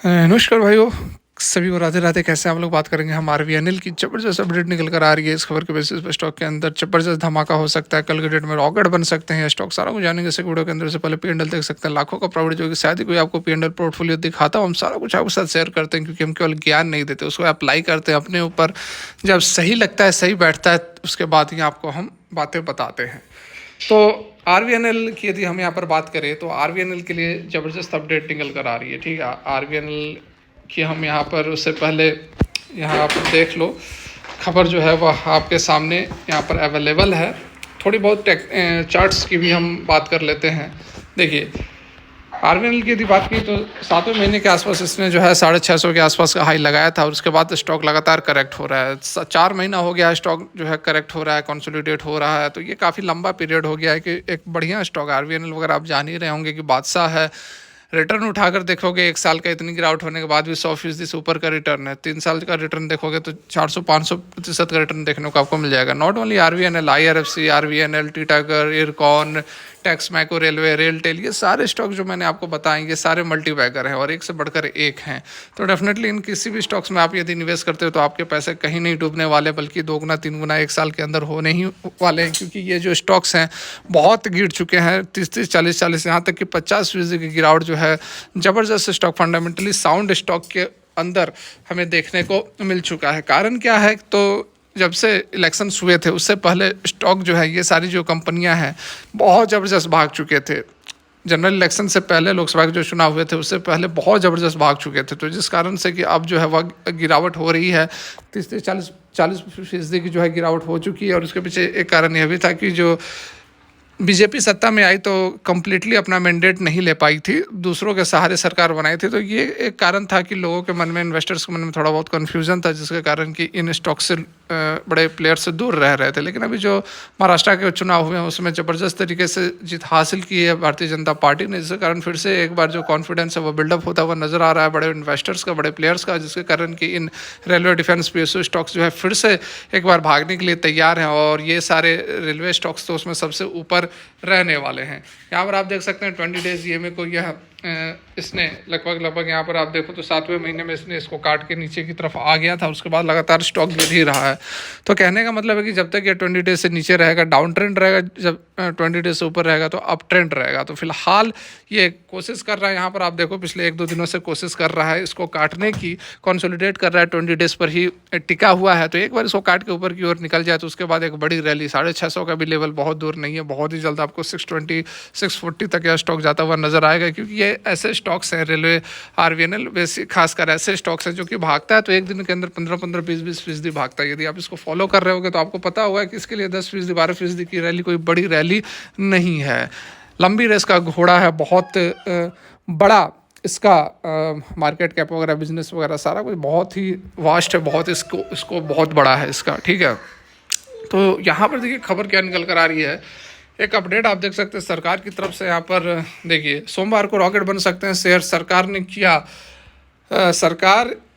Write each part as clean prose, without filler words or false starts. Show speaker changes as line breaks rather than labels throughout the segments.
नमस्कार भाइयों, सभी को राधे राधे। कैसे हैं आप लोग? बात करेंगे हम आरवीएनएल की। जबरदस्त अपडेट निकल कर आ रही है। इस खबर के बेसिस पे स्टॉक के अंदर जबरदस्त धमाका हो सकता है। कल के डेट में रॉकेट बन सकते हैं स्टॉक। सारा कुछ जानेंगे इस वीडियो के अंदर। से पहले पीएनएल देख सकते हैं लाखों का प्रॉफिट, जो कि शायद ही कोई आपको पीएनएल पोर्टफोलियो दिखाता हो। हम सारा कुछ आपके साथ शेयर करते हैं, क्योंकि हम केवल ज्ञान नहीं देते, उसको अप्लाई करते हैं अपने ऊपर। जब सही लगता है, सही बैठता है, उसके बाद ही आपको हम बातें बताते हैं। तो आरवीएनएल की यदि हम यहाँ पर बात करें तो आरवीएनएल के लिए ज़बरदस्त अपडेट निकल कर आ रही है। ठीक है, आरवीएनएल की हम यहाँ पर उससे पहले यहाँ आप देख लो, खबर जो है वह आपके सामने यहाँ पर अवेलेबल है। थोड़ी बहुत चार्ट्स की भी हम बात कर लेते हैं। देखिए, आरवीएनएल की यदि बात की तो 7वें महीने के आसपास इसने जो है 650 के आसपास का हाई लगाया था, और उसके बाद स्टॉक लगातार करेक्ट हो रहा है। 4 महीना हो गया है स्टॉक जो है करेक्ट हो रहा है, कंसोलिडेट हो रहा है। तो ये काफ़ी लंबा पीरियड हो गया है कि एक बढ़िया स्टॉक आरवीएनएल वगैरह आप जान ही रहे होंगे कि बादशाह है। रिटर्न उठाकर देखोगे, 1 साल का इतनी गिरावट होने के बाद भी 100% से ऊपर का रिटर्न है। 3 साल का रिटर्न देखोगे तो 400-500% का रिटर्न देखने को आपको मिल जाएगा। Not only RVNL, IRFC, RVNL, Titagarh, Ircon, Texmaco, railway, RailTel, ये सारे स्टॉक जो मैंने आपको बताएं ये सारे मल्टीबैगर हैं और एक से बढ़कर एक हैं। तो डेफिनेटली इन किसी भी स्टॉक्स में आप यदि निवेश करते हो तो आपके पैसे कहीं नहीं डूबने वाले, बल्कि 2 गुना 3 गुना 1 साल के अंदर होने ही वाले हैं। क्योंकि ये जो स्टॉक्स हैं बहुत गिर चुके हैं, 30-30, 40-40, यहाँ तक कि 50% की गिरावट जो है ज़बरदस्त स्टॉक, फंडामेंटली साउंड स्टॉक के अंदर हमें देखने को मिल चुका है। कारण क्या है? तो जब से इलेक्शंस हुए थे उससे पहले स्टॉक जो है, ये सारी जो कंपनियां हैं बहुत ज़बरदस्त भाग चुके थे। जनरल इलेक्शन से पहले, लोकसभा के जो चुनाव हुए थे उससे पहले बहुत ज़बरदस्त भाग चुके थे। तो जिस कारण से कि अब जो है वह गिरावट हो रही है, 30-40% की जो है गिरावट हो चुकी है। और उसके पीछे एक कारण यह भी था कि जो बीजेपी सत्ता में आई तो कम्प्लीटली अपना मैंडेट नहीं ले पाई थी, दूसरों के सहारे सरकार बनाई थी। तो ये एक कारण था कि लोगों के मन में, इन्वेस्टर्स के मन में थोड़ा बहुत कन्फ्यूजन था, जिसके कारण कि इन स्टॉक से बड़े प्लेयर से दूर रह रहे थे। लेकिन अभी जो महाराष्ट्र के चुनाव हुए हैं उसमें ज़बरदस्त तरीके से जीत हासिल की है भारतीय जनता पार्टी ने, जिसके कारण फिर से एक बार जो कॉन्फिडेंस है वो बिल्डअप होता हुआ नजर आ रहा है बड़े इन्वेस्टर्स का, बड़े प्लेयर्स का, जिसके कारण कि इन रेलवे, डिफेंस, पीएसयू स्टॉक्स जो है फिर से एक बार भागने के लिए तैयार हैं। और ये सारे रेलवे स्टॉक्स तो उसमें सबसे ऊपर रहने वाले हैं। यहाँ पर आप देख सकते हैं 20 डेज ईएमए को यह इसने लगभग यहाँ पर आप देखो तो 7वें महीने में इसने इसको काट के नीचे की तरफ आ गया था। उसके बाद लगातार स्टॉक गिर ही रहा है। तो कहने का मतलब है कि जब तक ये 20 डेज से नीचे रहेगा डाउन ट्रेंड रहेगा, जब 20 डेज से ऊपर रहेगा तो अप ट्रेंड रहेगा। तो फिलहाल ये कोशिश कर रहा है, यहाँ पर आप देखो पिछले 1-2 दिनों से कोशिश कर रहा है इसको काटने की, कंसोलिडेट कर रहा है, 20 डेज पर ही टिका हुआ है। तो एक बार इसको काट के ऊपर की ओर निकल जाए तो उसके बाद एक बड़ी रैली, 650 का भी लेवल बहुत दूर नहीं है, बहुत ही जल्द आपको 620, 640 तक यह स्टॉक जाता हुआ नजर आएगा। क्योंकि ये ऐसे स्टॉक्स हैं, रेलवे, आरवीएनएल, वैसे खासकर ऐसे स्टॉक्स हैं जो कि भागता है तो एक दिन के अंदर 15-15, 20-20% भागता है। यदि आप इसको फॉलो कर रहे होगे तो आपको पता होगा कि इसके लिए 10%, 12% की रैली कोई बड़ी रैली नहीं है। लंबी रेस का घोड़ा है, बहुत बड़ा इसका मार्केट कैप वगैरह, बिजनेस वगैरह सारा कुछ बहुत ही वास्ट है, बहुत इसको बहुत बड़ा है इसका। ठीक है, तो यहाँ पर देखिए खबर क्या निकल कर आ रही है। एक अपडेट आप देख सकते हैं सरकार की तरफ से। यहाँ पर देखिए, सोमवार को रॉकेट बन सकते हैं शेयर। सरकार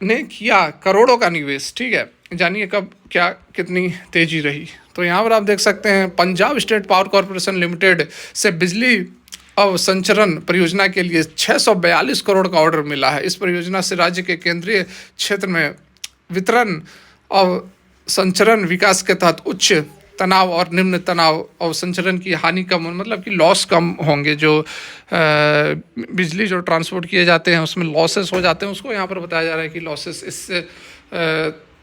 ने किया करोड़ों का निवेश। ठीक है, जानिए कब क्या कितनी तेजी रही। तो यहाँ पर आप देख सकते हैं Punjab state power corporation limited से बिजली अवसंचरण परियोजना के लिए 642 करोड़ का ऑर्डर मिला है। इस परियोजना से राज्य के केंद्रीय क्षेत्र में वितरण अवसंचरण विकास के तहत उच्च तनाव और निम्न तनाव अवसंचरण की हानि कम, मतलब कि लॉस कम होंगे। जो बिजली जो ट्रांसपोर्ट किए जाते हैं उसमें लॉसेस हो जाते हैं, उसको यहाँ पर बताया जा रहा है कि लॉसेस इससे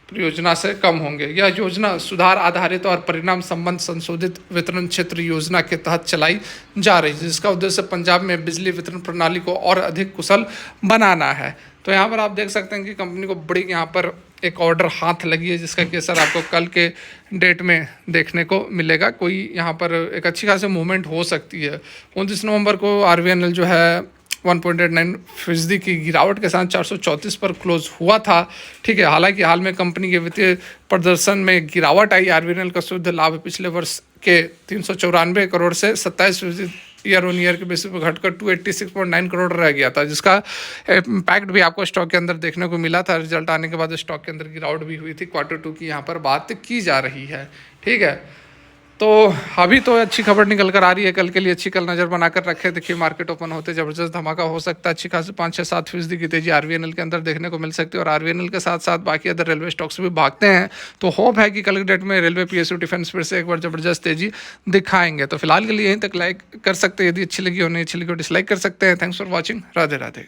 योजना से कम होंगे। यह योजना सुधार आधारित और परिणाम संबंध संशोधित वितरण क्षेत्र योजना के तहत चलाई जा रही है, जिसका उद्देश्य पंजाब में बिजली वितरण प्रणाली को और अधिक कुशल बनाना है। तो यहाँ पर आप देख सकते हैं कि कंपनी को बड़ी यहाँ पर एक ऑर्डर हाथ लगी है, जिसका कि असर आपको कल के डेट में देखने को मिलेगा। कोई यहाँ पर एक अच्छी खासी मूवमेंट हो सकती है। 29 नवंबर को आरवीएनएल जो है 1.89% की गिरावट के साथ 434 पर क्लोज हुआ था। ठीक है, हालांकि हाल में कंपनी के वित्तीय प्रदर्शन में गिरावट आई। आरवीएनएल का शुद्ध लाभ पिछले वर्ष के 394 करोड़ से 27% ईयर ऑन ईयर के बेसिस पर घटकर 286.9 करोड़ रह गया था, जिसका इम्पैक्ट भी आपको स्टॉक के अंदर देखने को मिला था। रिजल्ट आने के बाद स्टॉक के अंदर गिरावट भी हुई थी। Q2 की यहाँ पर बात की जा रही है। ठीक है, तो अभी तो अच्छी खबर निकल कर आ रही है, कल के लिए अच्छी कल नज़र बनाकर रखे। देखिए मार्केट ओपन होते ज़बरदस्त धमाका हो सकता है, अच्छी खासी 5-6-7% की तेजी आरवीएनएल के अंदर देखने को मिल सकती है। और आरवीएनएल के साथ साथ बाकी अदर रेलवे स्टॉक्स भी भागते हैं, तो होप है कि कल के डेट में रेलवे, पीएसयू, डिफेंस फिर से एक बार ज़बरदस्त तेजी दिखाएंगे। तो फिलहाल के लिए यहीं तक लाइक कर सकते हैं, यदि अच्छी लगी हो, नहीं अच्छी लगी हो डिसलाइक कर सकते हैं। Thanks for watching, Radhe Radhe.